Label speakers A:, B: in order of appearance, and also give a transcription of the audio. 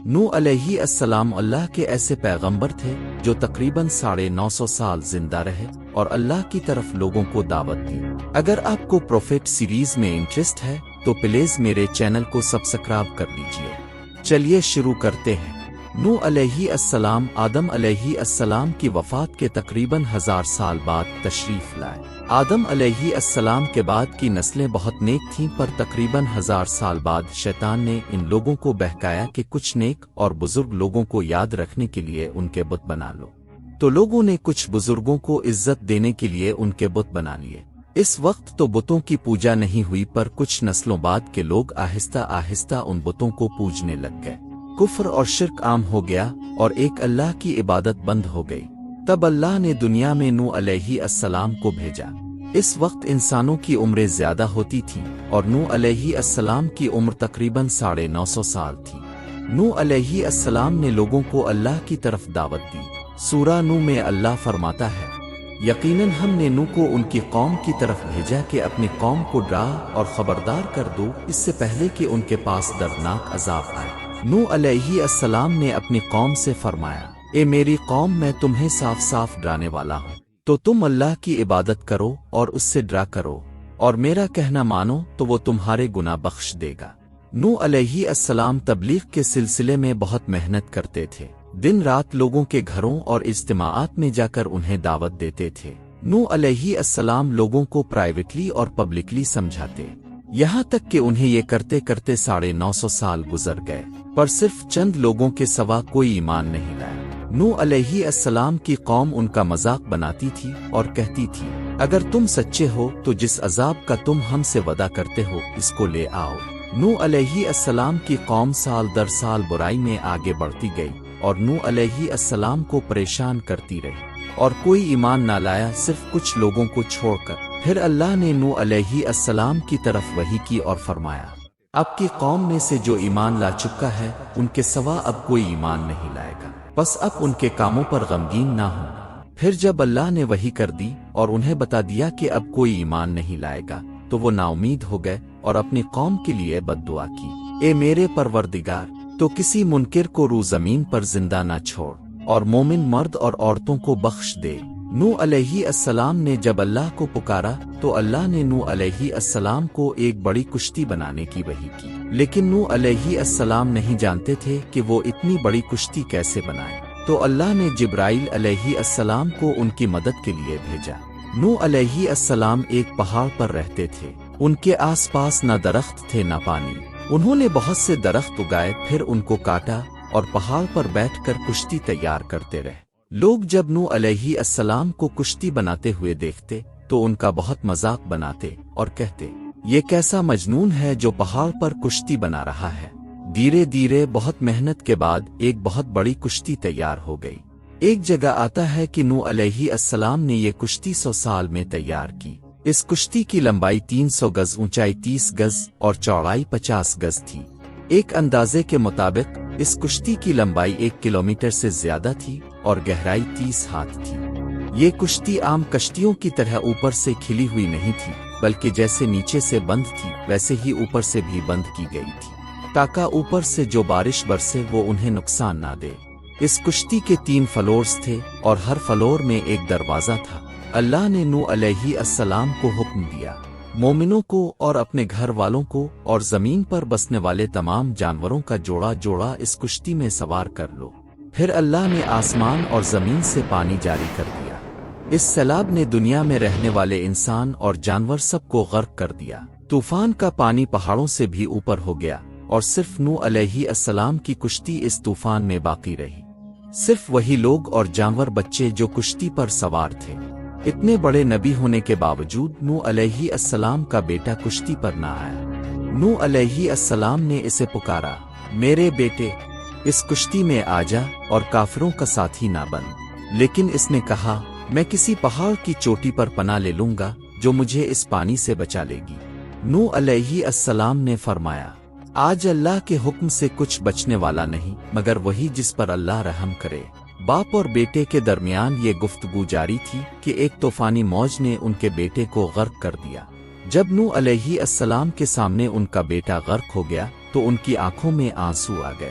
A: نوح علیہ السلام اللہ کے ایسے پیغمبر تھے جو تقریباً 950 سال زندہ رہے اور اللہ کی طرف لوگوں کو دعوت دی۔ اگر آپ کو پروفیٹ سیریز میں انٹرسٹ ہے تو پلیز میرے چینل کو سبسکرائب کر لیجئے۔ چلیے شروع کرتے ہیں۔ نوح علیہ السلام آدم علیہ السلام کی وفات کے تقریباً 1000 سال بعد تشریف لائے۔ آدم علیہ السلام کے بعد کی نسلیں بہت نیک تھیں، پر تقریباً 1000 سال بعد شیطان نے ان لوگوں کو بہکایا کہ کچھ نیک اور بزرگ لوگوں کو یاد رکھنے کے لیے ان کے بت بنا لو، تو لوگوں نے کچھ بزرگوں کو عزت دینے کے لیے ان کے بت بنا لیے۔ اس وقت تو بتوں کی پوجا نہیں ہوئی، پر کچھ نسلوں بعد کے لوگ آہستہ آہستہ ان بتوں کو پوجنے لگ گئے۔ کفر اور شرک عام ہو گیا اور ایک اللہ کی عبادت بند ہو گئی۔ تب اللہ نے دنیا میں نوح علیہ السلام کو بھیجا۔ اس وقت انسانوں کی عمریں زیادہ ہوتی تھیں اور نوح علیہ السلام کی عمر تقریباً 950 سال تھی۔ نوح علیہ السلام نے لوگوں کو اللہ کی طرف دعوت دی۔ سورہ نوح میں اللہ فرماتا ہے، یقیناً ہم نے نوح کو ان کی قوم کی طرف بھیجا کہ اپنی قوم کو ڈرا اور خبردار کر دو اس سے پہلے کہ ان کے پاس دردناک عذاب آئے۔ نوح علیہ السلام نے اپنی قوم سے فرمایا، اے میری قوم، میں تمہیں صاف صاف ڈرانے والا ہوں، تو تم اللہ کی عبادت کرو اور اس سے ڈرا کرو، اور میرا کہنا مانو تو وہ تمہارے گناہ بخش دے گا۔ نوح علیہ السلام تبلیغ کے سلسلے میں بہت محنت کرتے تھے، دن رات لوگوں کے گھروں اور اجتماعات میں جا کر انہیں دعوت دیتے تھے۔ نوح علیہ السلام لوگوں کو پرائیویٹلی اور پبلکلی سمجھاتے، یہاں تک کہ انہیں یہ کرتے کرتے 950 سال گزر گئے، پر صرف چند لوگوں کے سوا کوئی ایمان نہیں لایا۔ نوح علیہ السلام کی قوم ان کا مذاق بناتی تھی اور کہتی تھی، اگر تم سچے ہو تو جس عذاب کا تم ہم سے وعدہ کرتے ہو اس کو لے آؤ۔ نوح علیہ السلام کی قوم سال در سال برائی میں آگے بڑھتی گئی اور نوح علیہ السلام کو پریشان کرتی رہی، اور کوئی ایمان نہ لایا صرف کچھ لوگوں کو چھوڑ کر۔ پھر اللہ نے نوح علیہ السلام کی طرف وحی کی اور فرمایا، اب کی قوم میں سے جو ایمان لا چکا ہے ان کے سوا اب کوئی ایمان نہیں لائے گا، بس اب ان کے کاموں پر غمگین نہ ہوں۔ پھر جب اللہ نے وحی کر دی اور انہیں بتا دیا کہ اب کوئی ایمان نہیں لائے گا تو وہ نا امید ہو گئے اور اپنی قوم کے لیے بد دعا کی، اے میرے پروردگار، تو کسی منکر کو رو زمین پر زندہ نہ چھوڑ اور مومن مرد اور عورتوں کو بخش دے۔ نوح علیہ السلام نے جب اللہ کو پکارا تو اللہ نے نوح علیہ السلام کو ایک بڑی کشتی بنانے کی وحی کی، لیکن نوح علیہ السلام نہیں جانتے تھے کہ وہ اتنی بڑی کشتی کیسے بنائے، تو اللہ نے جبرائیل علیہ السلام کو ان کی مدد کے لیے بھیجا۔ نوح علیہ السلام ایک پہاڑ پر رہتے تھے، ان کے آس پاس نہ درخت تھے نہ پانی۔ انہوں نے بہت سے درخت اگائے، پھر ان کو کاٹا اور پہاڑ پر بیٹھ کر کشتی تیار کرتے رہے۔ لوگ جب نوح علیہ السلام کو کشتی بناتے ہوئے دیکھتے تو ان کا بہت مذاق بناتے اور کہتے، یہ کیسا مجنون ہے جو پہاڑ پر کشتی بنا رہا ہے۔ دھیرے دھیرے بہت محنت کے بعد ایک بہت بڑی کشتی تیار ہو گئی۔ ایک جگہ آتا ہے کہ نوح علیہ السلام نے یہ کشتی 100 سال میں تیار کی۔ اس کشتی کی لمبائی 300 گز، اونچائی 30 گز اور چوڑائی 50 گز تھی۔ ایک اندازے کے مطابق اس کشتی کی لمبائی 1 کلومیٹر سے زیادہ تھی اور گہرائی 30 ہاتھ تھی۔ یہ کشتی عام کشتیوں کی طرح اوپر سے کھلی ہوئی نہیں تھی، بلکہ جیسے نیچے سے بند تھی ویسے ہی اوپر سے بھی بند کی گئی تھی، تاکہ اوپر سے جو بارش برسے وہ انہیں نقصان نہ دے۔ اس کشتی کے 3 فلورز تھے اور ہر فلور میں ایک دروازہ تھا۔ اللہ نے نوح علیہ السلام کو حکم دیا، مومنوں کو اور اپنے گھر والوں کو اور زمین پر بسنے والے تمام جانوروں کا جوڑا جوڑا اس کشتی میں سوار کر لو۔ پھر اللہ نے آسمان اور زمین سے پانی جاری کر دیا۔ اس سیلاب نے دنیا میں رہنے والے انسان اور جانور سب کو غرق کر دیا۔ طوفان کا پانی پہاڑوں سے بھی اوپر ہو گیا اور صرف نوح علیہ السلام کی کشتی اس طوفان میں باقی رہی۔ صرف وہی لوگ اور جانور بچے جو کشتی پر سوار تھے۔ اتنے بڑے نبی ہونے کے باوجود نوح علیہ السلام کا بیٹا کشتی پر نہ آیا۔ نوح علیہ السلام نے اسے پکارا، میرے بیٹے، اس کشتی میں آ جا اور کافروں کا ساتھی نہ بن، لیکن اس نے کہا، میں کسی پہاڑ کی چوٹی پر پناہ لے لوں گا جو مجھے اس پانی سے بچا لے گی۔ نوح علیہ السلام نے فرمایا، آج اللہ کے حکم سے کچھ بچنے والا نہیں مگر وہی جس پر اللہ رحم کرے۔ باپ اور بیٹے کے درمیان یہ گفتگو جاری تھی کہ ایک طوفانی موج نے ان کے بیٹے کو غرق کر دیا۔ جب نوح علیہ السلام کے سامنے ان کا بیٹا غرق ہو گیا تو ان کی آنکھوں میں آنسو آ گئے۔